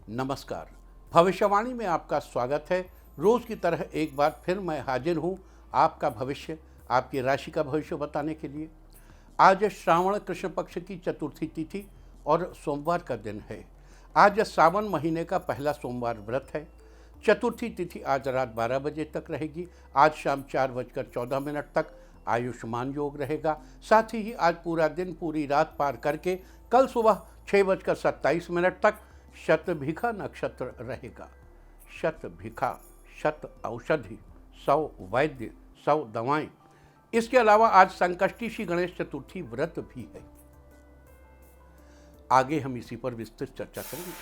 नमस्कार। भविष्यवाणी में आपका स्वागत है। रोज की तरह एक बार फिर मैं हाजिर हूँ आपका भविष्य, आपकी राशि का भविष्य बताने के लिए। आज श्रावण कृष्ण पक्ष की चतुर्थी तिथि और सोमवार का दिन है। आज सावन महीने का पहला सोमवार व्रत है। चतुर्थी तिथि आज रात 12 बजे तक रहेगी। आज शाम 4:14 तक आयुष्मान योग रहेगा। साथ ही आज पूरा दिन पूरी रात पार करके कल सुबह 6:27 तक शतभिखा नक्षत्र रहेगा। शतभिखा, शत औषधि, 100 वैद्य, 100 दवाएं। इसके अलावा आज संकष्टी श्री गणेश चतुर्थी व्रत भी है। आगे हम इसी पर विस्तृत चर्चा करेंगे।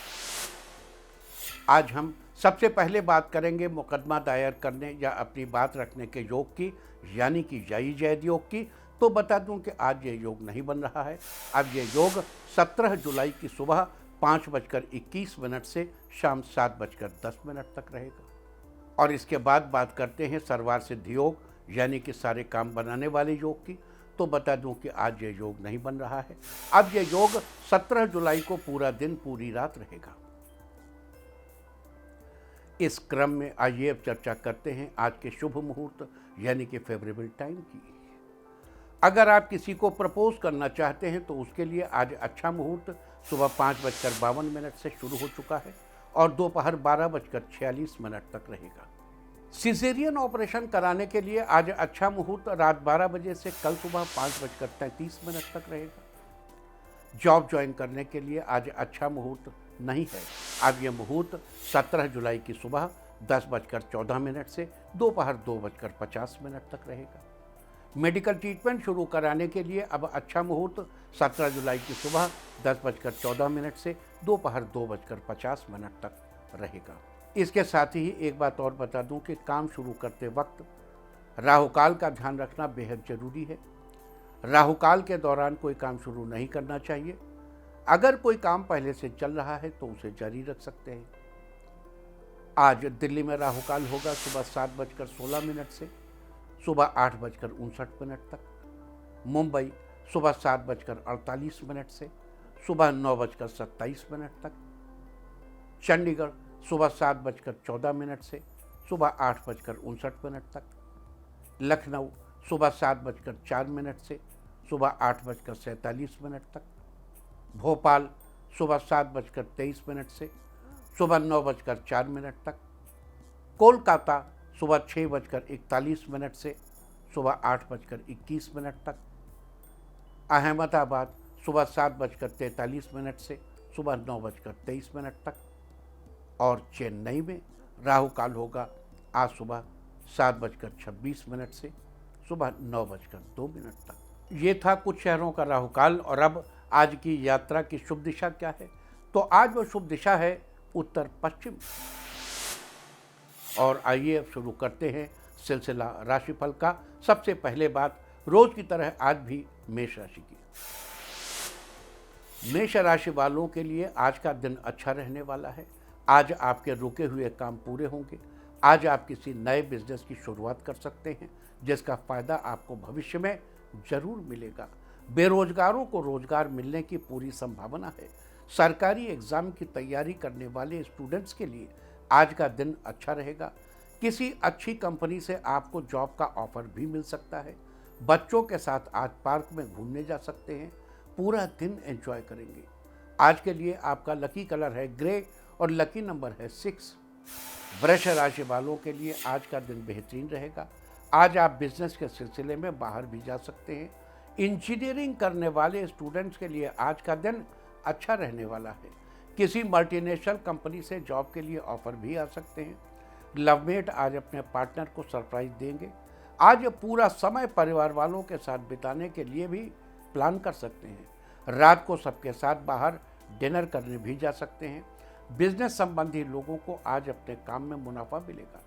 आज हम सबसे पहले बात करेंगे मुकदमा दायर करने या अपनी बात रखने के योग की, यानी कि जय जैद योग की। तो बता दूं कि आज ये योग नहीं बन रहा है। अब ये योग 17 जुलाई की सुबह 5:21 से शाम 7:10 तक रहेगा। और इसके बाद बात करते हैं सर्वार सिद्धि योग, यानी कि सारे काम बनाने वाले योग की। तो बता दूं कि आज ये योग नहीं बन रहा है। अब ये योग 17 जुलाई को पूरा दिन पूरी रात रहेगा। इस क्रम में आइए अब चर्चा करते हैं आज के शुभ मुहूर्त, यानी कि फेवरेबल टाइम की। अगर आप किसी को प्रपोज करना चाहते हैं तो उसके लिए आज अच्छा मुहूर्त सुबह 5:52 से शुरू हो चुका है और दोपहर 12:46 तक रहेगा। सिजेरियन ऑपरेशन कराने के लिए आज अच्छा मुहूर्त रात 12 बजे से कल सुबह 5:33 तक रहेगा। जॉब ज्वाइन करने के लिए आज अच्छा मुहूर्त नहीं है। अब यह मुहूर्त 17 जुलाई की सुबह 10:14 से दोपहर 2:50 तक रहेगा। मेडिकल ट्रीटमेंट शुरू कराने के लिए अब अच्छा मुहूर्त 17 जुलाई की सुबह 10:14 से दोपहर 2:50 तक रहेगा। इसके साथ ही एक बात और बता दूं कि काम शुरू करते वक्त राहुकाल का ध्यान रखना बेहद जरूरी है। राहुकाल के दौरान कोई काम शुरू नहीं करना चाहिए। अगर कोई काम पहले से चल रहा है तो उसे जारी रख सकते हैं। आज दिल्ली में राहुकाल होगा सुबह 7:16 से सुबह 8:59 तक। मुंबई सुबह 7:48 से सुबह 9:27 तक। चंडीगढ़ सुबह 7:14 से सुबह 8:59 तक। लखनऊ सुबह 7:04 से सुबह 8:47 तक। भोपाल सुबह 7:23 से सुबह 9:04 तक। कोलकाता सुबह 6:41 से सुबह 8:21 तक। अहमदाबाद सुबह 7:43 से सुबह 9:23 तक। और चेन्नई में राहुकाल होगा आज सुबह 7:26 से सुबह 9:02 तक। ये था कुछ शहरों का राहुकाल। और अब आज की यात्रा की शुभ दिशा क्या है? तो आज वो शुभ दिशा है उत्तर पश्चिम। और आइए अब शुरू करते हैं सिलसिला राशिफल का। सबसे पहले बात रोज की तरह आज भी मेष राशि की। मेष राशि वालों के लिए आज का दिन अच्छा रहने वाला है। आज आपके रुके हुए काम पूरे होंगे। आज आप किसी नए बिजनेस की शुरुआत कर सकते हैं जिसका फायदा आपको भविष्य में जरूर मिलेगा। बेरोजगारों को रोजगार मिलने की पूरी संभावना है। सरकारी एग्जाम की तैयारी करने वाले स्टूडेंट्स के लिए आज का दिन अच्छा रहेगा। किसी अच्छी कंपनी से आपको जॉब का ऑफर भी मिल सकता है। बच्चों के साथ आज पार्क में घूमने जा सकते हैं। पूरा दिन एंजॉय करेंगे। आज के लिए आपका लकी कलर है ग्रे और लकी नंबर है 6। वृष राशि वालों के लिए आज का दिन बेहतरीन रहेगा। आज आप बिजनेस के सिलसिले में बाहर भी जा सकते हैं। इंजीनियरिंग करने वाले स्टूडेंट्स के लिए आज का दिन अच्छा रहने वाला है। किसी मल्टीनेशनल कंपनी से जॉब के लिए ऑफर भी आ सकते हैं। लवमेट आज अपने पार्टनर को सरप्राइज देंगे। आज पूरा समय परिवार वालों के साथ बिताने के लिए भी प्लान कर सकते हैं। रात को सबके साथ बाहर डिनर करने भी जा सकते हैं। बिजनेस संबंधी लोगों को आज अपने काम में मुनाफा मिलेगा।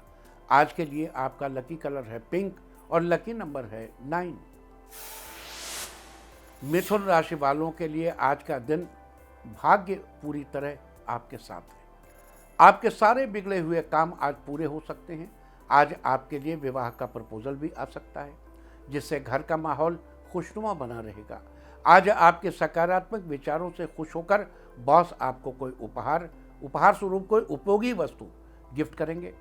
आज के लिए आपका लकी कलर है पिंक और लकी नंबर है 9। मिथुन राशि वालों के लिए आज का दिन भाग्य पूरी तरह आपके साथ है। आपके सारे बिगड़े हुए काम आज पूरे हो सकते हैं। आज आपके लिए विवाह का प्रपोजल भी आ सकता है जिससे घर का माहौल खुशनुमा बना रहेगा। आज आपके सकारात्मक विचारों से खुश होकर बॉस आपको कोई उपहार उपहार स्वरूप कोई उपयोगी वस्तु गिफ्ट करेंगे।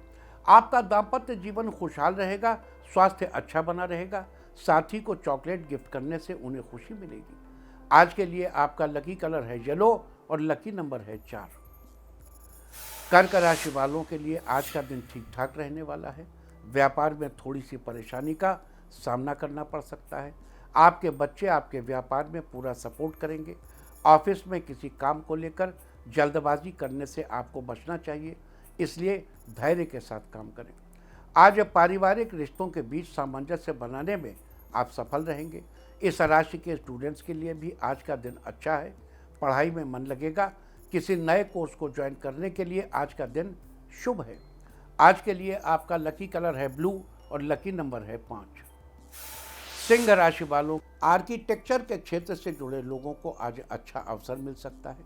आपका दाम्पत्य जीवन खुशहाल रहेगा, स्वास्थ्य अच्छा बना रहेगा। साथी को चॉकलेट गिफ्ट करने से उन्हें खुशी मिलेगी। आज के लिए आपका लकी कलर है येलो और लकी नंबर है 4। कर्क राशि वालों के लिए आज का दिन ठीक ठाक रहने वाला है। व्यापार में थोड़ी सी परेशानी का सामना करना पड़ सकता है। आपके बच्चे आपके व्यापार में पूरा सपोर्ट करेंगे। ऑफिस में किसी काम को लेकर जल्दबाजी करने से आपको बचना चाहिए, इसलिए धैर्य के साथ काम करें। आज पारिवारिक रिश्तों के बीच सामंजस्य बनाने में आप सफल रहेंगे। इस राशि के स्टूडेंट्स के लिए भी आज का दिन अच्छा है। पढ़ाई में मन लगेगा। किसी नए कोर्स को ज्वाइन करने के लिए आज का दिन शुभ है। आज के लिए आपका लकी कलर है ब्लू और लकी नंबर है 5। सिंह राशि वालों, आर्किटेक्चर के क्षेत्र से जुड़े लोगों को आज अच्छा अवसर मिल सकता है।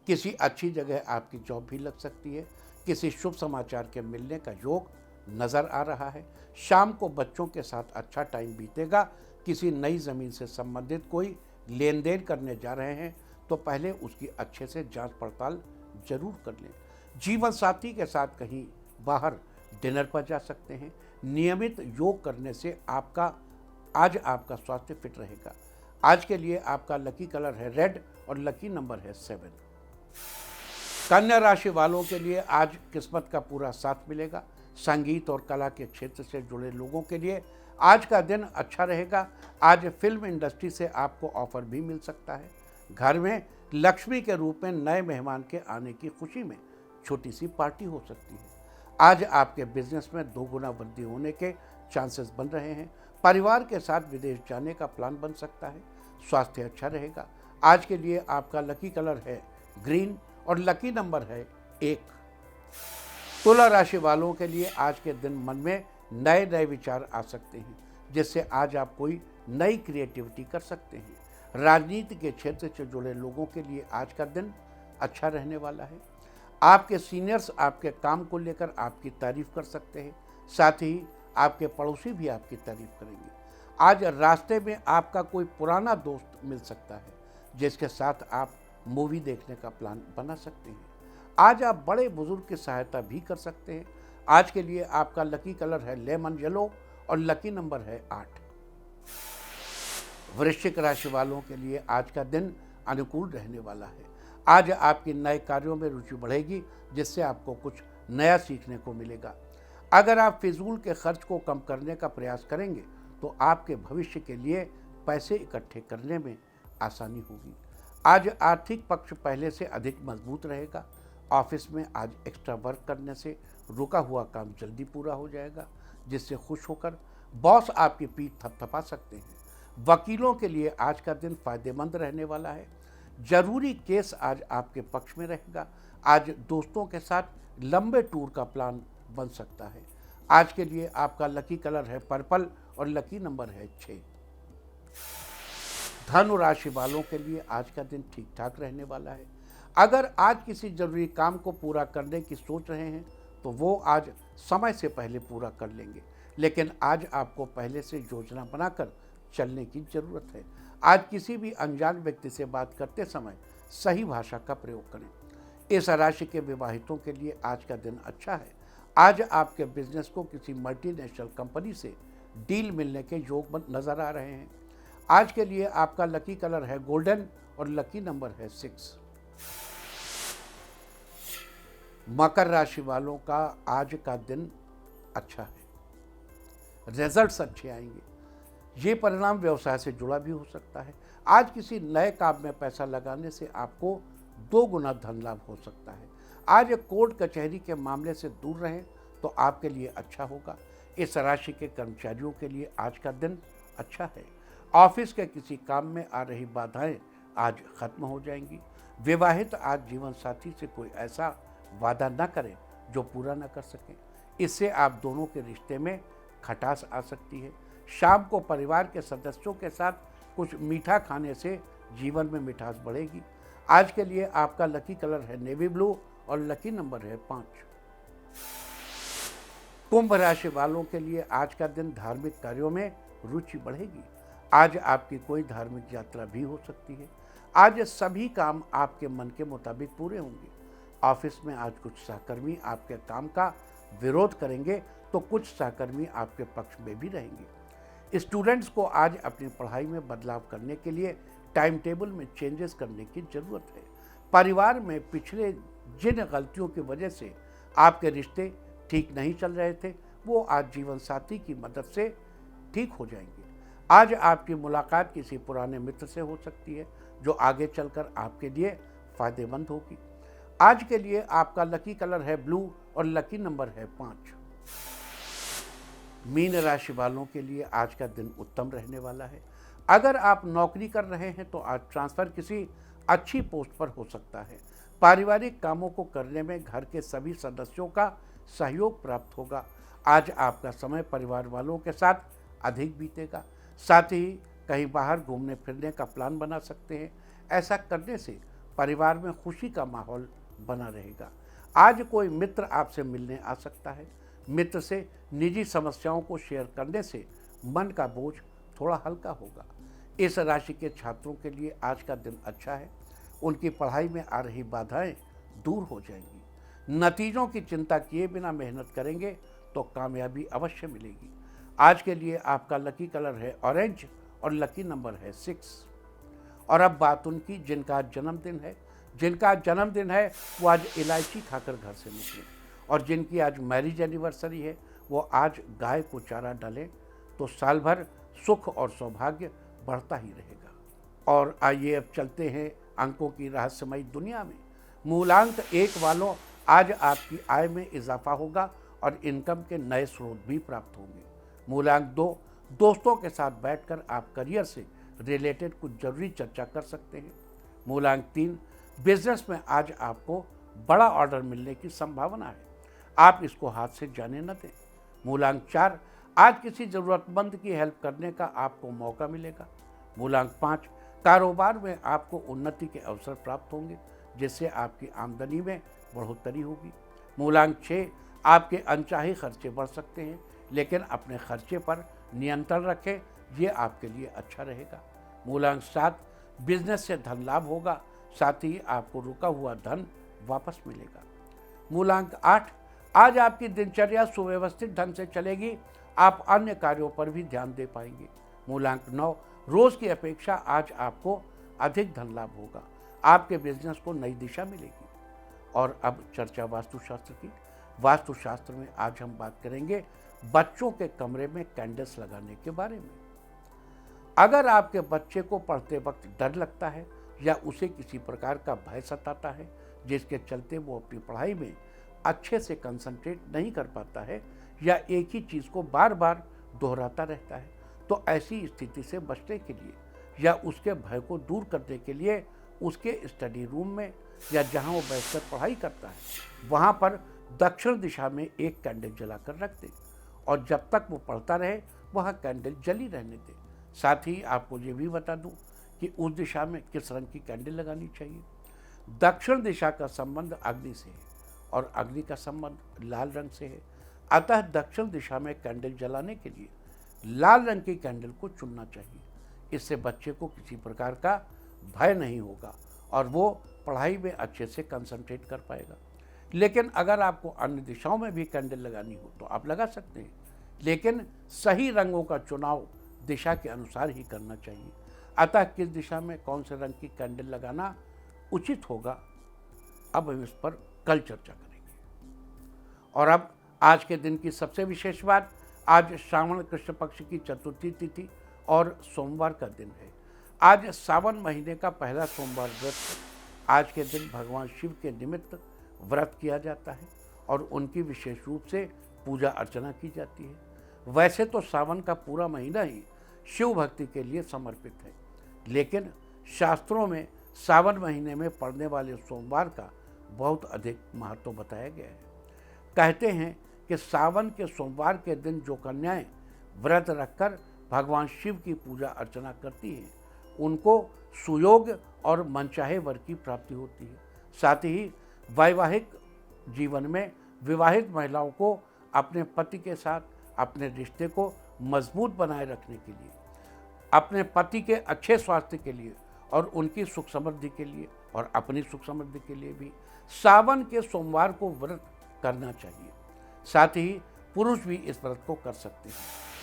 किसी अच्छी जगह आपकी जॉब भी लग सकती है। किसी शुभ समाचार के मिलने का योग नजर आ रहा है। शाम को बच्चों के साथ अच्छा टाइम बीतेगा। किसी नई जमीन से संबंधित कोई लेन देन करने जा रहे हैं तो पहले उसकी अच्छे से जांच पड़ताल जरूर कर लें। जीवन साथी के साथ कहीं बाहर डिनर पर जा सकते हैं। नियमित योग करने से आज आपका स्वास्थ्य फिट रहेगा। आज के लिए आपका लकी कलर है रेड और लकी नंबर है 7। कन्या राशि वालों के लिए आज किस्मत का पूरा साथ मिलेगा। संगीत और कला के क्षेत्र से जुड़े लोगों के लिए आज का दिन अच्छा रहेगा। आज फिल्म इंडस्ट्री से आपको ऑफर भी मिल सकता है। घर में लक्ष्मी के रूप में नए मेहमान के आने की खुशी में छोटी सी पार्टी हो सकती है। आज आपके बिजनेस में 2 गुना वृद्धि होने के चांसेस बन रहे हैं। परिवार के साथ विदेश जाने का प्लान बन सकता है। स्वास्थ्य अच्छा रहेगा। आज के लिए आपका लकी कलर है ग्रीन और लकी नंबर है 1। तुला राशि वालों के लिए आज के दिन मन में नए नए विचार आ सकते हैं, जिससे आज आप कोई नई क्रिएटिविटी कर सकते हैं। राजनीति के क्षेत्र से जुड़े लोगों के लिए आज का दिन अच्छा रहने वाला है। आपके सीनियर्स आपके काम को लेकर आपकी तारीफ कर सकते हैं। साथ ही आपके पड़ोसी भी आपकी तारीफ करेंगे। आज रास्ते में आपका कोई पुराना दोस्त मिल सकता है, जिसके साथ आप मूवी देखने का प्लान बना सकते हैं। आज आप बड़े बुजुर्ग की सहायता भी कर सकते हैं। आज के लिए आपका लकी कलर है लेमन येलो और लकी नंबर है 8। वृश्चिक राशि वालों के लिए आज का दिन अनुकूल रहने वाला है। आज आपकी नए कार्यों में रुचि बढ़ेगी, जिससे आपको कुछ नया सीखने को मिलेगा। अगर आप फिजूल के खर्च को कम करने का प्रयास करेंगे तो आपके भविष्य के लिए पैसे इकट्ठे करने में आसानी होगी। आज आर्थिक पक्ष पहले से अधिक मजबूत रहेगा। ऑफिस में आज एक्स्ट्रा वर्क करने से रुका हुआ काम जल्दी पूरा हो जाएगा, जिससे खुश होकर बॉस आपकी पीठ थपथपा सकते हैं। वकीलों के लिए आज का दिन फायदेमंद रहने वाला है। जरूरी केस आज आपके पक्ष में रहेगा। आज दोस्तों के साथ लंबे टूर का प्लान बन सकता है। आज के लिए आपका लकी कलर है पर्पल और लकी नंबर है 6। धनु राशि वालों के लिए आज का दिन ठीक ठाक रहने वाला है। अगर आज किसी जरूरी काम को पूरा करने की सोच रहे हैं तो वो आज समय से पहले पूरा कर लेंगे, लेकिन आज आपको पहले से योजना बनाकर चलने की जरूरत है। आज किसी भी अनजान व्यक्ति से बात करते समय सही भाषा का प्रयोग करें। इस राशि के विवाहितों के लिए आज का दिन अच्छा है। आज आपके बिजनेस को किसी मल्टीनेशनल कंपनी से डील मिलने के योग नजर आ रहे हैं। आज के लिए आपका लकी कलर है गोल्डन और लकी नंबर है 6। मकर राशि वालों का आज का दिन अच्छा है। रिजल्ट्स अच्छे आएंगे। ये परिणाम व्यवसाय से जुड़ा भी हो सकता है। आज किसी नए काम में पैसा लगाने से आपको 2 गुना धन लाभ हो सकता है। आज कोर्ट कचहरी के मामले से दूर रहें तो आपके लिए अच्छा होगा। इस राशि के कर्मचारियों के लिए आज का दिन अच्छा है। ऑफिस के किसी काम में आ रही बाधाएं आज खत्म हो जाएंगी। विवाहित आज जीवन साथी से कोई ऐसा वादा न करें जो पूरा न कर सकें। इससे आप दोनों के रिश्ते में खटास आ सकती है। शाम को परिवार के सदस्यों के साथ कुछ मीठा खाने से जीवन में मिठास बढ़ेगी। आज के लिए आपका लकी कलर है नेवी ब्लू और लकी नंबर है 5। कुंभ राशि वालों के लिए आज का दिन धार्मिक कार्यों में रुचि बढ़ेगी। आज आपकी कोई धार्मिक यात्रा भी हो सकती है। आज सभी काम आपके मन के मुताबिक पूरे होंगे। ऑफिस में आज कुछ सहकर्मी आपके काम का विरोध करेंगे तो कुछ सहकर्मी आपके पक्ष में भी रहेंगे। स्टूडेंट्स को आज अपनी पढ़ाई में बदलाव करने के लिए टाइम टेबल में चेंजेस करने की ज़रूरत है। परिवार में पिछले जिन गलतियों की वजह से आपके रिश्ते ठीक नहीं चल रहे थे, वो आज जीवन साथी की मदद से ठीक हो जाएंगे। आज आपकी मुलाकात किसी पुराने मित्र से हो सकती है जो आगे चलकर आपके लिए फायदेमंद होगी। आज के लिए आपका लकी कलर है ब्लू और लकी नंबर है 5। मीन राशि वालों के लिए आज का दिन उत्तम रहने वाला है। अगर आप नौकरी कर रहे हैं तो आज ट्रांसफ़र किसी अच्छी पोस्ट पर हो सकता है। पारिवारिक कामों को करने में घर के सभी सदस्यों का सहयोग प्राप्त होगा। आज आपका समय परिवार वालों के साथ अधिक बीतेगा। साथ ही कहीं बाहर घूमने फिरने का प्लान बना सकते हैं। ऐसा करने से परिवार में खुशी का माहौल बना रहेगा। आज कोई मित्र आपसे मिलने आ सकता है। मित्र से निजी समस्याओं को शेयर करने से मन का बोझ थोड़ा हल्का होगा। इस राशि के छात्रों के लिए आज का दिन अच्छा है। उनकी पढ़ाई में आ रही बाधाएं दूर हो जाएंगी। नतीजों की चिंता किए बिना मेहनत करेंगे तो कामयाबी अवश्य मिलेगी। आज के लिए आपका लकी कलर है ऑरेंज और लकी नंबर है 6। और अब बात उनकी जिनका आज जन्मदिन है वो आज इलायची खाकर घर से निकले। और जिनकी आज मैरिज एनिवर्सरी है वो आज गाय को चारा डालें तो साल भर सुख और सौभाग्य बढ़ता ही रहेगा। और आइए अब चलते हैं अंकों की रहस्यमयी दुनिया में। मूलांक 1 वालों, आज आपकी आय में इजाफा होगा और इनकम के नए स्रोत भी प्राप्त होंगे। मूलांक 2, दोस्तों के साथ बैठकर आप करियर से रिलेटेड कुछ जरूरी चर्चा कर सकते हैं। मूलांक 3, बिजनेस में आज आपको बड़ा ऑर्डर मिलने की संभावना है, आप इसको हाथ से जाने न दें। मूलांक 4, आज किसी ज़रूरतमंद की हेल्प करने का आपको मौका मिलेगा। मूलांक 5, कारोबार में आपको उन्नति के अवसर प्राप्त होंगे जिससे आपकी आमदनी में बढ़ोतरी होगी। मूलांक 6, आपके अनचाहे खर्चे बढ़ सकते हैं लेकिन अपने खर्चे पर नियंत्रण रखें, ये आपके लिए अच्छा रहेगा। मूलांक 7, बिजनेस से धन लाभ होगा, साथ ही आपको रुका हुआ धन वापस मिलेगा। मूलांक 8, आज आपकी दिनचर्या सुव्यवस्थित ढंग से चलेगी, आप अन्य कार्यों पर भी ध्यान दे पाएंगे। मूलांक 9, रोज की अपेक्षा आज आपको अधिक धन लाभ होगा, आपके बिजनेस को नई दिशा मिलेगी। और अब चर्चा वास्तुशास्त्र की। वास्तुशास्त्र में आज हम बात करेंगे बच्चों के कमरे में कैंडल्स लगाने के बारे में। अगर आपके बच्चे को पढ़ते वक्त डर लगता है या उसे किसी प्रकार का भय सताता है जिसके चलते वो अपनी पढ़ाई में अच्छे से कंसंट्रेट नहीं कर पाता है या एक ही चीज़ को बार बार दोहराता रहता है, तो ऐसी स्थिति से बचने के लिए या उसके भय को दूर करने के लिए उसके स्टडी रूम में या जहां वो बैठकर पढ़ाई करता है वहां पर दक्षिण दिशा में एक कैंडल जलाकर रख दें और जब तक वो पढ़ता रहे वहाँ कैंडल जली रहने दें। साथ ही आपको ये भी बता दूं कि उस दिशा में किस रंग की कैंडल लगानी चाहिए। दक्षिण दिशा का संबंध अग्नि से है और अग्नि का संबंध लाल रंग से है, अतः दक्षिण दिशा में कैंडल जलाने के लिए लाल रंग की कैंडल को चुनना चाहिए। इससे बच्चे को किसी प्रकार का भय नहीं होगा और वो पढ़ाई में अच्छे से कंसंट्रेट कर पाएगा। लेकिन अगर आपको अन्य दिशाओं में भी कैंडल लगानी हो तो आप लगा सकते हैं, लेकिन सही रंगों का चुनाव दिशा के अनुसार ही करना चाहिए। अतः किस दिशा में कौन से रंग की कैंडल लगाना उचित होगा, अब हम इस पर कल चर्चा करेंगे। और अब आज के दिन की सबसे विशेष बात, आज श्रावण कृष्ण पक्ष की चतुर्थी तिथि और सोमवार का दिन है। आज सावन महीने का पहला सोमवार व्रत। आज के दिन भगवान शिव के निमित्त व्रत किया जाता है और उनकी विशेष रूप से पूजा अर्चना की जाती है। वैसे तो सावन का पूरा महीना ही शिव भक्ति के लिए समर्पित है, लेकिन शास्त्रों में सावन महीने में पड़ने वाले सोमवार का बहुत अधिक महत्व बताया गया है। कहते हैं कि सावन के सोमवार के दिन जो कन्याएं व्रत रखकर भगवान शिव की पूजा अर्चना करती हैं उनको सुयोग और मनचाहे वर की प्राप्ति होती है। साथ ही वैवाहिक जीवन में विवाहित महिलाओं को अपने पति के साथ अपने रिश्ते को मजबूत बनाए रखने के लिए, अपने पति के अच्छे स्वास्थ्य के लिए और उनकी सुख समृद्धि के लिए और अपनी सुख समृद्धि के लिए भी सावन के सोमवार को व्रत करना चाहिए। साथ ही पुरुष भी इस व्रत को कर सकते हैं।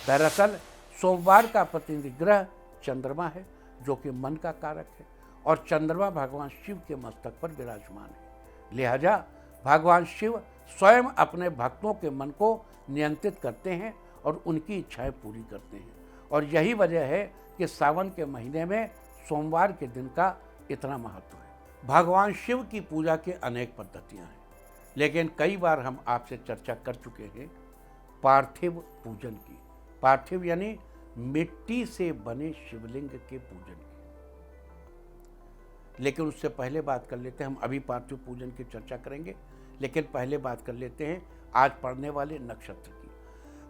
दरअसल सोमवार का प्रतिनिधि ग्रह चंद्रमा है, जो कि मन का कारक है, और चंद्रमा भगवान शिव के मस्तक पर विराजमान है। लिहाजा भगवान शिव स्वयं अपने भक्तों के मन को नियंत्रित करते हैं और उनकी इच्छाएं पूरी करते हैं। और यही वजह है कि सावन के महीने में सोमवार के दिन का इतना महत्व है। भगवान शिव की पूजा के अनेक पद्धतियां हैं, लेकिन कई बार हम आपसे चर्चा कर चुके हैं पार्थिव पूजन की। पार्थिव यानी मिट्टी से बने शिवलिंग के पूजन की। लेकिन उससे पहले बात कर लेते हैं, हम अभी पार्थिव पूजन की चर्चा करेंगे, लेकिन पहले बात कर लेते हैं आज पड़ने वाले नक्षत्र की।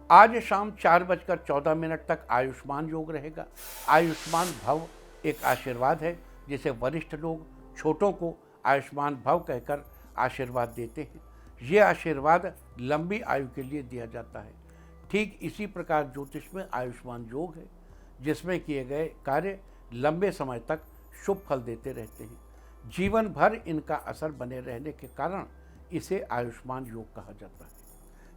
आज शाम 4:14 तक आयुष्मान योग रहेगा। आयुष्मान भव एक आशीर्वाद है, जिसे वरिष्ठ लोग छोटों को आयुष्मान भव कहकर आशीर्वाद देते हैं। ये आशीर्वाद लंबी आयु के लिए दिया जाता है। ठीक इसी प्रकार ज्योतिष में आयुष्मान योग है, जिसमें किए गए कार्य लंबे समय तक शुभ फल देते रहते हैं। जीवन भर इनका असर बने रहने के कारण इसे आयुष्मान योग कहा जाता है।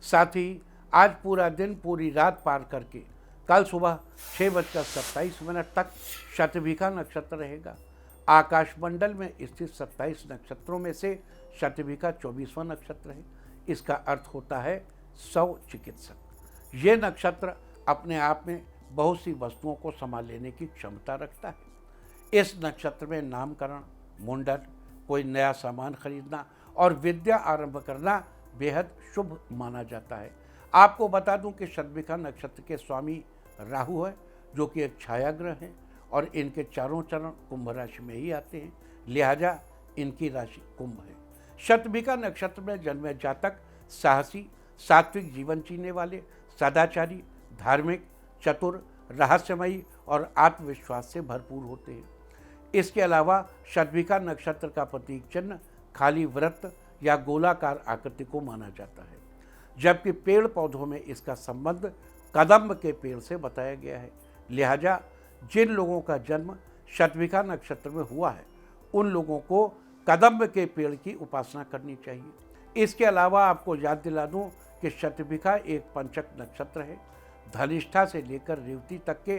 साथ ही आज पूरा दिन पूरी रात पार करके कल सुबह 6:27 तक शतभिखा नक्षत्र रहेगा। आकाशमंडल में स्थित 27 नक्षत्रों में से शतभिखा 24वां नक्षत्र है। इसका अर्थ होता है शव चिकित्सक। ये नक्षत्र अपने आप में बहुत सी वस्तुओं को संभाल लेने की क्षमता रखता है। इस नक्षत्र में नामकरण, मुंडन, कोई नया सामान खरीदना और विद्या आरंभ करना बेहद शुभ माना जाता है। आपको बता दूं कि शतभिखा नक्षत्र के स्वामी राहु है, जो कि एक छाया ग्रह है, और इनके चारों चरण कुंभ राशि में ही आते हैं। लिहाजा इनकी राशि कुंभ है। शतभिखा नक्षत्र में जन्मे जातक साहसी, सात्विक जीवन जीने वाले, सदाचारी, धार्मिक, चतुर, रहस्यमयी और आत्मविश्वास से भरपूर होते हैं। इसके अलावा शतभिखा नक्षत्र का प्रतीक चिन्ह खाली वृत्त या गोलाकार आकृति को माना जाता है, जबकि पेड़ पौधों में इसका संबंध कदम्ब के पेड़ से बताया गया है। लिहाजा जिन लोगों का जन्म शतभिखा नक्षत्र में हुआ है, उन लोगों को कदम्ब के पेड़ की उपासना करनी चाहिए। इसके अलावा आपको याद दिला दूं कि शतभिखा एक पंचक नक्षत्र है। धनिष्ठा से लेकर रेवती तक के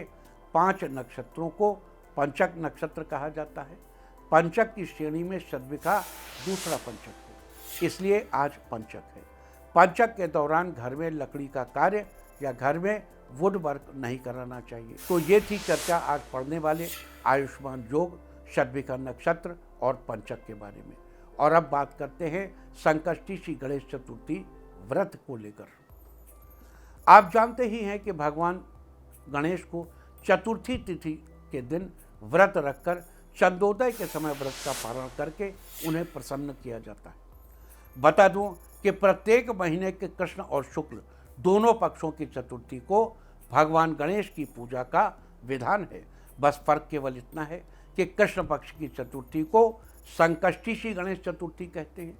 5 नक्षत्रों को पंचक नक्षत्र कहा जाता है। पंचक की श्रेणी में शतभिखा दूसरा पंचक है, इसलिए आज पंचक है। पंचक के दौरान घर में लकड़ी का कार्य या घर में वुड वर्क नहीं कराना चाहिए। तो ये थी चर्चा आज पढ़ने वाले आयुष्मान योग, शतभिखा नक्षत्र और पंचक के बारे में। और अब बात करते हैं संकष्टी श्री गणेश चतुर्थी व्रत को लेकर। आप जानते ही हैं कि भगवान गणेश को चतुर्थी तिथि के दिन व्रत रखकर चंद्रोदय के समय व्रत का पालन करके उन्हें प्रसन्न किया जाता है। बता दूं कि प्रत्येक महीने के कृष्ण और शुक्ल दोनों पक्षों की चतुर्थी को भगवान गणेश की पूजा का विधान है। बस फर्क केवल इतना है कि कृष्ण पक्ष की चतुर्थी को संकष्टी श्री गणेश चतुर्थी कहते हैं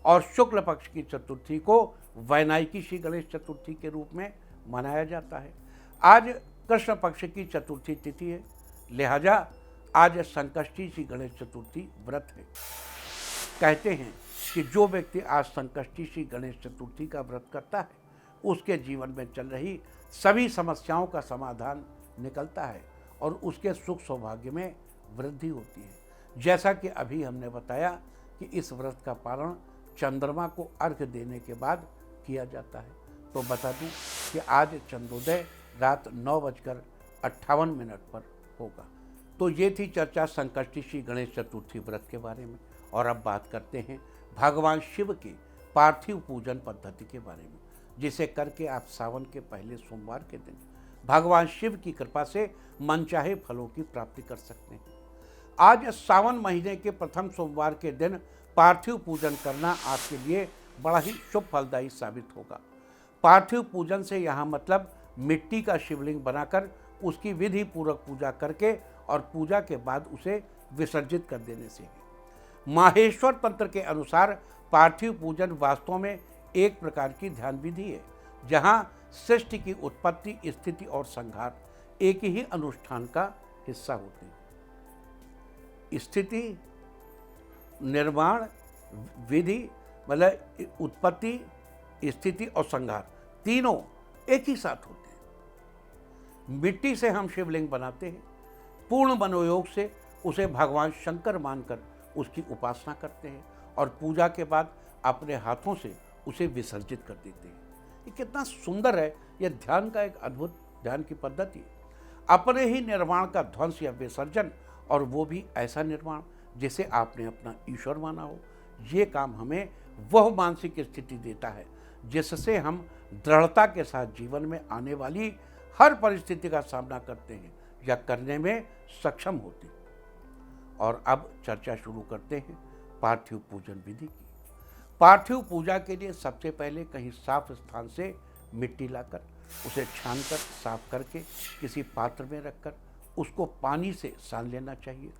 और शुक्ल पक्ष की चतुर्थी को वैनायकी श्री गणेश चतुर्थी के रूप में मनाया जाता है। आज कृष्ण पक्ष की चतुर्थी तिथि है, लिहाजा आज संकष्टी श्री गणेश चतुर्थी व्रत है। कहते हैं कि जो व्यक्ति आज संकष्टी श्री गणेश चतुर्थी का व्रत करता है, उसके जीवन में चल रही सभी समस्याओं का समाधान निकलता है और उसके सुख सौभाग्य में वृद्धि होती है। जैसा कि अभी हमने बताया कि इस व्रत का पारण चंद्रमा को अर्घ्य देने के बाद किया जाता है। तो बता दूं कि आज चंद्रोदय रात 9:58 पर होगा। तो ये थी चर्चा संकष्टी श्री गणेश चतुर्थी व्रत के बारे में। और अब बात करते हैं भगवान शिव के पार्थिव पूजन पद्धति के बारे में, जिसे करके आप सावन के पहले सोमवार के दिन भगवान शिव की कृपा से मनचाहे फलों की प्राप्ति कर सकते हैं। आज सावन महीने के प्रथम सोमवार के दिन पार्थिव पूजन करना आपके लिए बड़ा ही शुभ फलदायी साबित होगा। पार्थिव पूजन से यहाँ मतलब मिट्टी का शिवलिंग बनाकर उसकी विधि पूर्वक पूजा करके और पूजा के बाद उसे विसर्जित कर देने से है। माहेश्वर तंत्र के अनुसार पार्थिव पूजन वास्तव में एक प्रकार की ध्यान विधि है, जहाँ सृष्टि की उत्पत्ति, स्थिति और संहार एक ही अनुष्ठान का हिस्सा होते हैं। स्थिति, निर्माण विधि मतलब उत्पत्ति, स्थिति और संहार तीनों एक ही साथ होते हैं। मिट्टी से हम शिवलिंग बनाते हैं, पूर्ण मनोयोग से उसे भगवान शंकर मानकर उसकी उपासना करते हैं और पूजा के बाद अपने हाथों से उसे विसर्जित कर देते हैं। ये कितना सुंदर है, यह ध्यान का एक अद्भुत ध्यान की पद्धति है। अपने ही निर्माण का ध्वंस या विसर्जन, और वो भी ऐसा निर्माण जिसे आपने अपना ईश्वर माना हो। ये काम हमें वह मानसिक स्थिति देता है जिससे हम दृढ़ता के साथ जीवन में आने वाली हर परिस्थिति का सामना करते हैं या करने में सक्षम होते हैं। और अब चर्चा शुरू करते हैं पार्थिव पूजन विधि की। पार्थिव पूजा के लिए सबसे पहले कहीं साफ स्थान से मिट्टी लाकर उसे छानकर साफ करके किसी पात्र में रखकर उसको पानी से सान लेना चाहिए।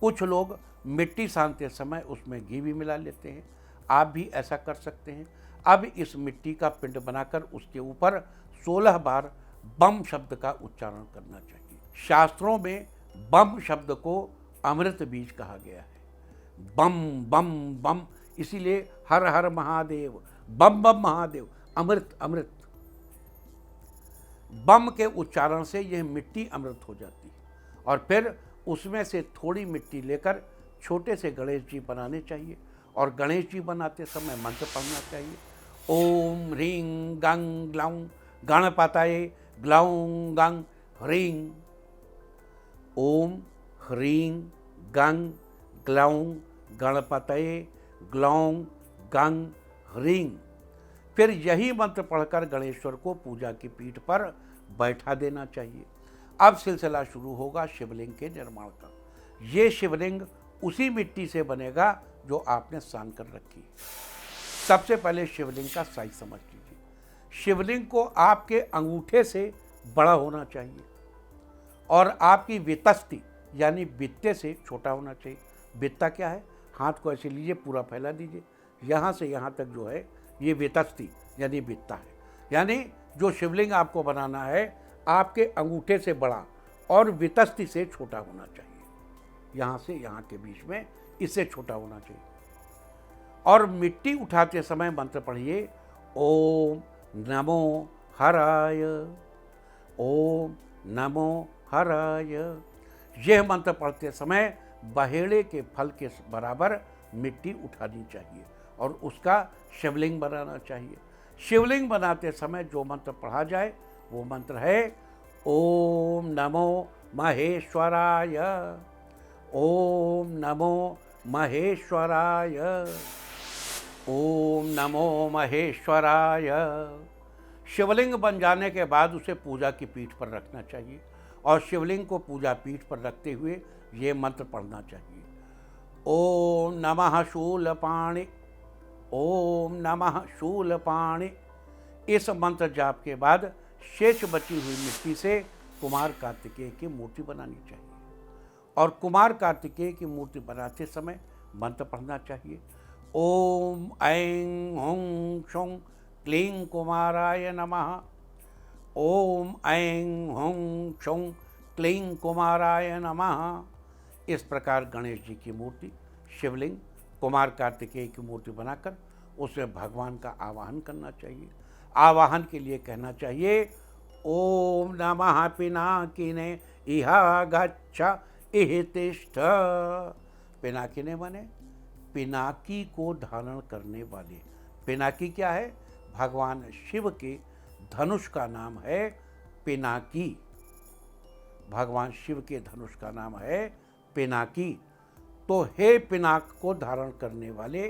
कुछ लोग मिट्टी सानते समय उसमें घी भी मिला लेते हैं, आप भी ऐसा कर सकते हैं। अब इस मिट्टी का पिंड बनाकर उसके ऊपर 16 बार बम शब्द का उच्चारण करना चाहिए। शास्त्रों में बम शब्द को अमृत बीज कहा गया है। बम बम बम, इसीलिए हर हर महादेव, बम बम महादेव, अमृत अमृत। बम के उच्चारण से यह मिट्टी अमृत हो जाती है। और फिर उसमें से थोड़ी मिट्टी लेकर छोटे से गणेश जी बनाने चाहिए और गणेश जी बनाते समय मंत्र पढ़ना चाहिए। ओम ह्रीं गं ग्लौं गणपतये ग्लौं गं ह्रीं। ओम ह्रीं गं ग्लौं गणपतये ग्लौं गं ह्रीं। फिर यही मंत्र पढ़कर गणेश्वर को पूजा की पीठ पर बैठा देना चाहिए। अब सिलसिला शुरू होगा शिवलिंग के निर्माण का। ये शिवलिंग उसी मिट्टी से बनेगा जो आपने सान कर रखी। सबसे पहले शिवलिंग का साइज समझ लीजिए। शिवलिंग को आपके अंगूठे से बड़ा होना चाहिए और आपकी वितस्ती यानी बित्ते से छोटा होना चाहिए। बित्ता क्या है? हाथ को ऐसे लीजिए, पूरा फैला दीजिए, यहाँ से यहाँ तक जो है ये वितस्ती यानी बित्ता है। यानी जो शिवलिंग आपको बनाना है आपके अंगूठे से बड़ा और वितस्ती से छोटा होना चाहिए। यहाँ से यहाँ के बीच में इससे छोटा होना चाहिए। और मिट्टी उठाते समय मंत्र पढ़िए, ओम नमो हराय, ओम नमो हराय। यह मंत्र पढ़ते समय बहेड़े के फल के बराबर मिट्टी उठानी चाहिए और उसका शिवलिंग बनाना चाहिए। शिवलिंग बनाते समय जो मंत्र पढ़ा जाए वो मंत्र है ओम नमो महेश्वराय, ओम नमो महेश्वराय, ओम नमो महेश्वराय। शिवलिंग बन जाने के बाद उसे पूजा की पीठ पर रखना चाहिए और शिवलिंग को पूजा पीठ पर रखते हुए ये मंत्र पढ़ना चाहिए। ओम नमः शूलपाणि, ओम नमः शूलपाणि। इस मंत्र जाप के बाद शेष बची हुई मिट्टी से कुमार कार्तिकेय की मूर्ति बनानी चाहिए और कुमार कार्तिकेय की मूर्ति बनाते समय मंत्र पढ़ना चाहिए। ओम ऐं हुं क्षौं क्लीं कुमाराय नमः, ओम ऐं हुं क्षौं क्लीं कुमाराय नमः। इस प्रकार गणेश जी की मूर्ति, शिवलिंग, कुमार कार्तिकेय की मूर्ति बनाकर उसमें भगवान का आवाहन करना चाहिए। आवाहन के लिए कहना चाहिए ओम नमः पिनाकिने इहा गच्छ इह तिष्ठ। पिनाकिने माने पिनाकी को धारण करने वाले। पिनाकी क्या है? भगवान शिव के धनुष का नाम है पिनाकी। भगवान शिव के धनुष का नाम है पिनाकी। तो हे पिनाक को धारण करने वाले,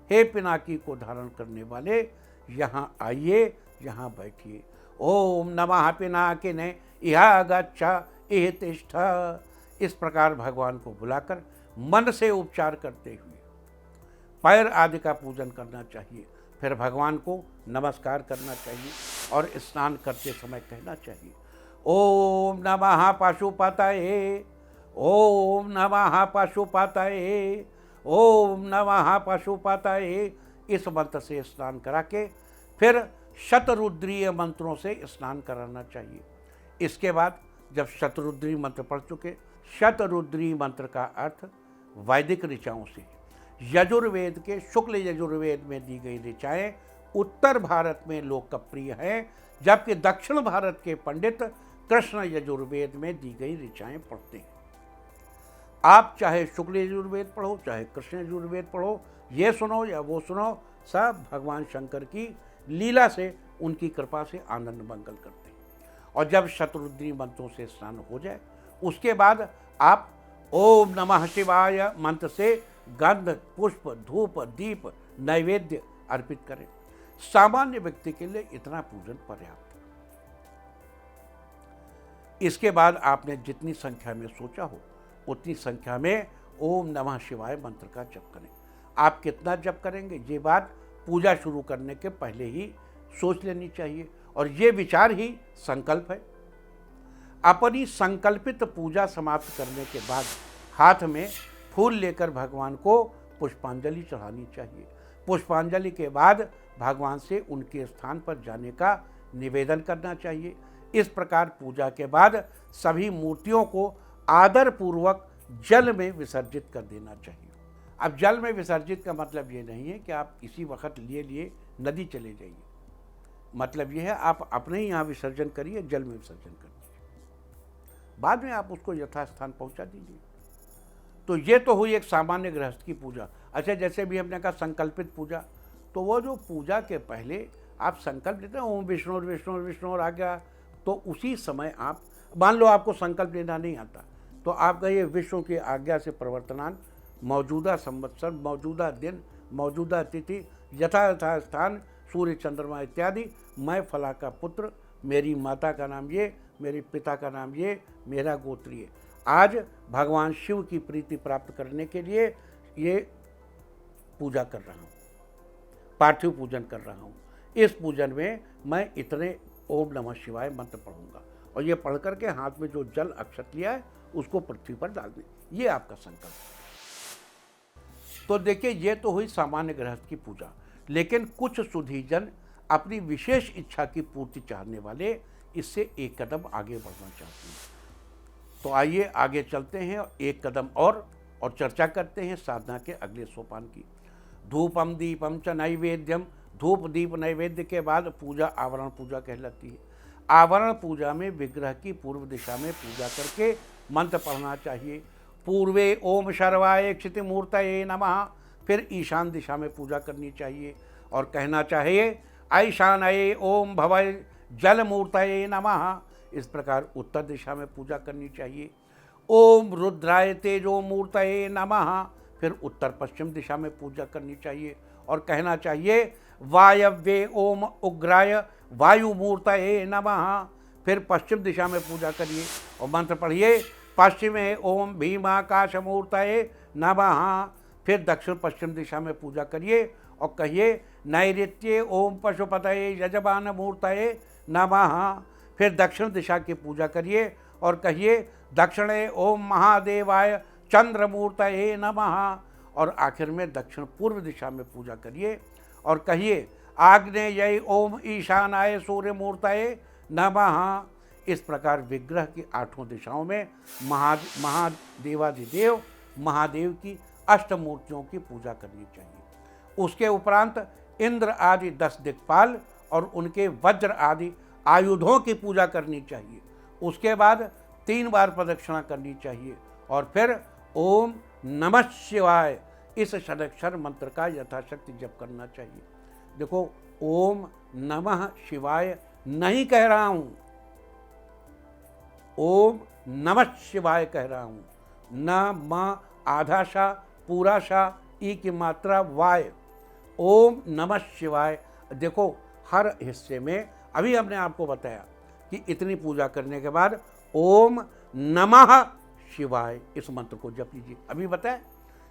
हे पिनाकी को धारण करने वाले, यहाँ आइए, यहाँ बैठिए। ओम नमः पिनाकिने इहा गच्छ इह तिष्ठ। इस प्रकार भगवान को बुलाकर मन से उपचार करते हुए पैर आदि का पूजन करना चाहिए। फिर भगवान को नमस्कार करना चाहिए और स्नान करते समय कहना चाहिए ओम नमः पशुपतये, ओम नमः पशुपतये, ओम नमः पशुपतये। इस मंत्र से स्नान करा के फिर शतरुद्रीय मंत्रों से स्नान कराना चाहिए। इसके बाद जब शतरुद्री मंत्र पढ़ चुके, शतरुद्री मंत्र का अर्थ वैदिक ऋचाओं से, यजुर्वेद के शुक्ल यजुर्वेद में दी गई ऋचाएँ उत्तर भारत में लोकप्रिय हैं, जबकि दक्षिण भारत के पंडित कृष्ण यजुर्वेद में दी गई ऋचाएँ पढ़ते हैं। आप चाहे शुक्ल यजुर्वेद पढ़ो, चाहे कृष्ण यजुर्वेद पढ़ो, ये सुनो या वो सुनो, सब भगवान शंकर की लीला से, उनकी कृपा से आनंद मंगल करते हैं। और जब शतरुद्री मंत्रों से स्नान हो जाए, उसके बाद आप ओम नमः शिवाय मंत्र से गंध, पुष्प, धूप, दीप, नैवेद्य अर्पित करें। सामान्य व्यक्ति के लिए इतना पूजन पर्याप्त है। इसके बाद आपने जितनी संख्या में सोचा हो उतनी संख्या में ओम नमः शिवाय मंत्र का जप करें। आप कितना जप करेंगे, ये बात पूजा शुरू करने के पहले ही सोच लेनी चाहिए, और ये विचार ही संकल्प है। अपनी संकल्पित पूजा समाप्त करने के बाद हाथ में फूल लेकर भगवान को पुष्पांजलि चढ़ानी चाहिए। पुष्पांजलि के बाद भगवान से उनके स्थान पर जाने का निवेदन करना चाहिए। इस प्रकार पूजा के बाद सभी मूर्तियों को आदर पूर्वक जल में विसर्जित कर देना चाहिए। अब जल में विसर्जित का मतलब ये नहीं है कि आप इसी वक्त लिए नदी चले जाइए। मतलब ये है आप अपने ही यहाँ विसर्जन करिए, जल में विसर्जन कर दीजिए, बाद में आप उसको यथास्थान पहुँचा दीजिए। तो ये तो हुई एक सामान्य गृहस्थ की पूजा। अच्छा, जैसे भी हमने कहा संकल्पित पूजा, तो वो जो पूजा के पहले आप संकल्प लेते हैं ओम विष्णु विष्णु विष्णु आ गया, तो उसी समय आप मान लो आपको संकल्प लेना नहीं आता, तो आप कहिए विष्णु की आज्ञा से प्रवर्तनान, मौजूदा संवत्सर, मौजूदा दिन, मौजूदा तिथि, यथा यथा स्थान, सूर्य चंद्रमा इत्यादि, मैं फला का पुत्र, मेरी माता का नाम ये, मेरे पिता का नाम ये, मेरा गोत्रीय, आज भगवान शिव की प्रीति प्राप्त करने के लिए ये पूजा कर रहा हूँ, पार्थिव पूजन कर रहा हूँ। इस पूजन में मैं इतने ओम नमः शिवाय मंत्र पढ़ूंगा, और ये पढ़ करके हाथ में जो जल अक्षत लिया है उसको पृथ्वी पर डाल दें। ये आपका संकल्प है। तो देखिए, ये तो हुई सामान्य गृहस्थ की पूजा, लेकिन कुछ सुधीजन अपनी विशेष इच्छा की पूर्ति चाहने वाले इससे एक कदम आगे बढ़ना चाहते हैं। तो आइए आगे चलते हैं एक कदम और चर्चा करते हैं साधना के अगले सोपान की। धूपम दीपम च नैवेद्यम, धूप दीप नैवेद्य के बाद पूजा आवरण पूजा कहलाती है। आवरण पूजा में विग्रह की पूर्व दिशा में पूजा करके मंत्र पढ़ना चाहिए। पूर्वे ओम शर्वाय क्षितिमूर्तये नमः, फिर ईशान दिशा में पूजा करनी चाहिए और कहना चाहिए ऐशानये ओम भवय जलमूर्तये नमः। इस प्रकार उत्तर दिशा में पूजा करनी चाहिए। ओम रुद्राय तेजो मूर्तये नमः, फिर उत्तर पश्चिम दिशा में पूजा करनी चाहिए और कहना चाहिए वायव्ये ओम उग्राय वायुमूर्तये नमः, फिर पश्चिम दिशा में पूजा करिए और मंत्र पढ़िए पश्चिमे ओम भीमाकाशमूर्तये नमः, फिर दक्षिण पश्चिम दिशा में पूजा करिए और कहिए नैऋत्ये ओम पशुपतये यजमान मूर्तये नमः, फिर दक्षिण दिशा की पूजा करिए और कहिए दक्षिणे ओम महादेवाय चंद्रमूर्तये नमः, और आखिर में दक्षिण पूर्व दिशा में पूजा करिए और कहिए आग्नेय ओम ईशानाय सूर्यमूर्तये नमः। इस प्रकार विग्रह की आठों दिशाओं में महादेवाधिदेव महादेव की अष्टमूर्तियों की पूजा करनी चाहिए। उसके उपरांत इंद्र आदि 10 दिक्पाल और उनके वज्र आदि आयुधों की पूजा करनी चाहिए। उसके बाद 3 बार प्रदक्षिणा करनी चाहिए और फिर ओम नमः शिवाय इस षडक्षर मंत्र का यथाशक्ति जप करना चाहिए। देखो, ओम नमः शिवाय नहीं कह रहा हूँ, ओम नमः शिवाय कह रहा हूँ। न म आधा सा पूरा सा ई की मात्रा वाय, ओम नमः शिवाय। देखो, हर हिस्से में अभी हमने आपको बताया कि इतनी पूजा करने के बाद ओम नमः शिवाय इस मंत्र को जप लीजिए, अभी बताया।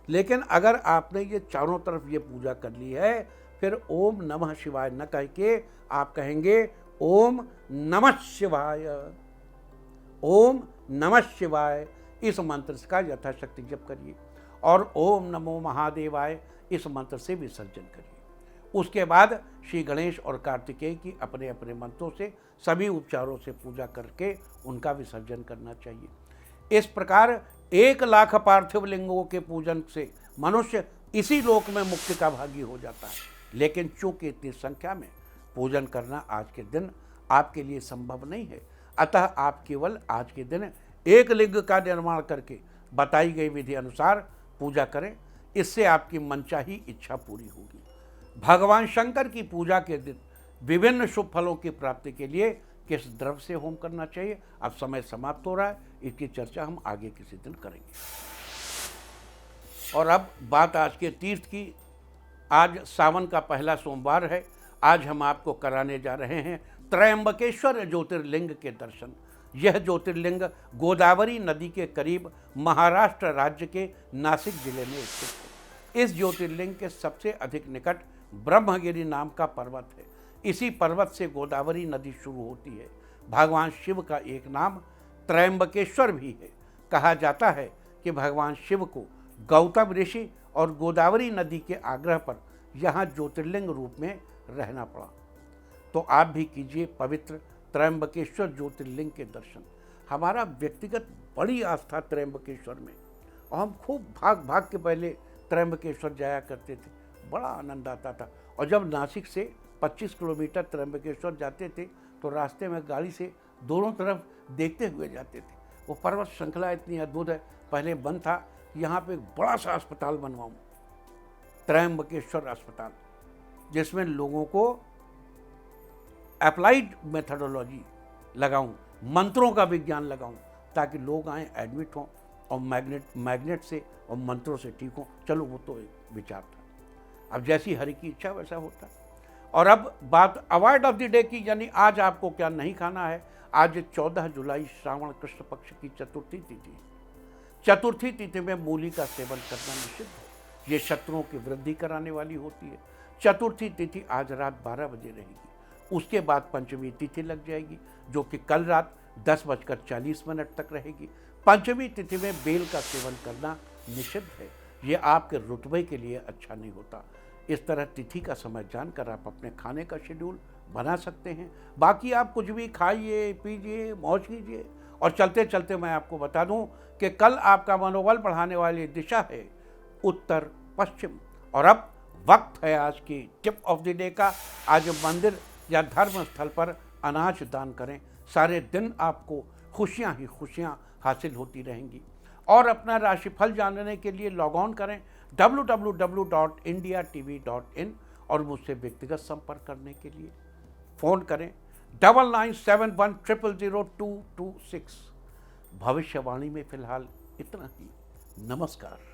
लेकिन अगर आपने ये चारों तरफ ये पूजा कर ली है, फिर ओम नमः शिवाय न कह के आप कहेंगे ओम नमः शिवाय, ओम नमः शिवाय इस मंत्र का यथाशक्ति जप करिए और ओम नमो महादेवाय इस मंत्र से विसर्जन करिए। उसके बाद श्री गणेश और कार्तिकेय की अपने अपने मंत्रों से सभी उपचारों से पूजा करके उनका विसर्जन करना चाहिए। इस प्रकार 1 लाख पार्थिव लिंगों के पूजन से मनुष्य इसी लोक में मुक्ति का भागी हो जाता है। लेकिन चूंकि इतनी संख्या में पूजन करना आज के दिन आपके लिए संभव नहीं है, अतः आप केवल आज के दिन एक लिंग का निर्माण करके बताई गई विधि अनुसार पूजा करें। इससे आपकी मनचाही इच्छा पूरी होगी। भगवान शंकर की पूजा के दिन विभिन्न शुभ फलों की प्राप्ति के लिए किस द्रव्य से होम करना चाहिए, अब समय समाप्त हो रहा है, इसकी चर्चा हम आगे किसी दिन करेंगे। और अब बात आज के तीर्थ की। आज सावन का पहला सोमवार है। आज हम आपको कराने जा रहे हैं त्रयंबकेश्वर ज्योतिर्लिंग के दर्शन। यह ज्योतिर्लिंग गोदावरी नदी के करीब महाराष्ट्र राज्य के नासिक जिले में स्थित है। इस ज्योतिर्लिंग के सबसे अधिक निकट ब्रह्मगिरी नाम का पर्वत है। इसी पर्वत से गोदावरी नदी शुरू होती है। भगवान शिव का एक नाम त्रयंबकेश्वर भी है। कहा जाता है कि भगवान शिव को गौतम ऋषि और गोदावरी नदी के आग्रह पर यहाँ ज्योतिर्लिंग रूप में रहना पड़ा। तो आप भी कीजिए पवित्र त्रयंबकेश्वर ज्योतिर्लिंग के दर्शन। हमारा व्यक्तिगत बड़ी आस्था त्रयंबकेश्वर में, और हम खूब भाग भाग के पहले त्रयंबकेश्वर जाया करते थे। बड़ा आनंद आता था। और जब नासिक से 25 किलोमीटर त्रयंबकेश्वर जाते थे तो रास्ते में गाड़ी से दोनों तरफ देखते हुए जाते थे। वो पर्वत श्रृंखला इतनी अद्भुत है। पहले मन था कि यहाँ पे एक बड़ा सा अस्पताल बनवाऊँ, त्रयंबकेश्वर अस्पताल, जिसमें लोगों को अप्लाइड मेथडोलॉजी लगाऊं, मंत्रों का विज्ञान लगाऊं, ताकि लोग आए, एडमिट हों और मैग्नेट से और मंत्रों से ठीक हों। चलो, वो तो एक विचार था। अब जैसी हरि की इच्छा वैसा होता है। और अब बात अवॉइड ऑफ द डे की, यानी आज आपको क्या नहीं खाना है। आज 14 जुलाई श्रावण कृष्ण पक्ष की चतुर्थी तिथि। चतुर्थी तिथि में मूली का सेवन करना निषिद्ध है। ये शत्रुओं की वृद्धि कराने वाली होती है। चतुर्थी तिथि आज रात 12 बजे रहेगी। उसके बाद पंचमी तिथि लग जाएगी, जो कि कल रात 10:40 तक रहेगी। पंचमी तिथि में बेल का सेवन करना निषिद्ध है। ये आपके रुतबे के लिए अच्छा नहीं होता। इस तरह तिथि का समय जानकर आप अपने खाने का शेड्यूल बना सकते हैं। बाकी आप कुछ भी खाइए, पीजिए, मौज कीजिए। और चलते चलते मैं आपको बता दूं कि कल आपका मनोबल बढ़ाने वाली दिशा है उत्तर पश्चिम। और अब वक्त है आज की टिप ऑफ द डे का। आज मंदिर या धर्म स्थल पर अनाज दान करें। सारे दिन आपको खुशियां ही खुशियां हासिल होती रहेंगी। और अपना राशिफल जानने के लिए लॉग ऑन करें www.indiatv.in और मुझसे व्यक्तिगत संपर्क करने के लिए फ़ोन करें 9971000226। भविष्यवाणी में फिलहाल इतना ही। नमस्कार।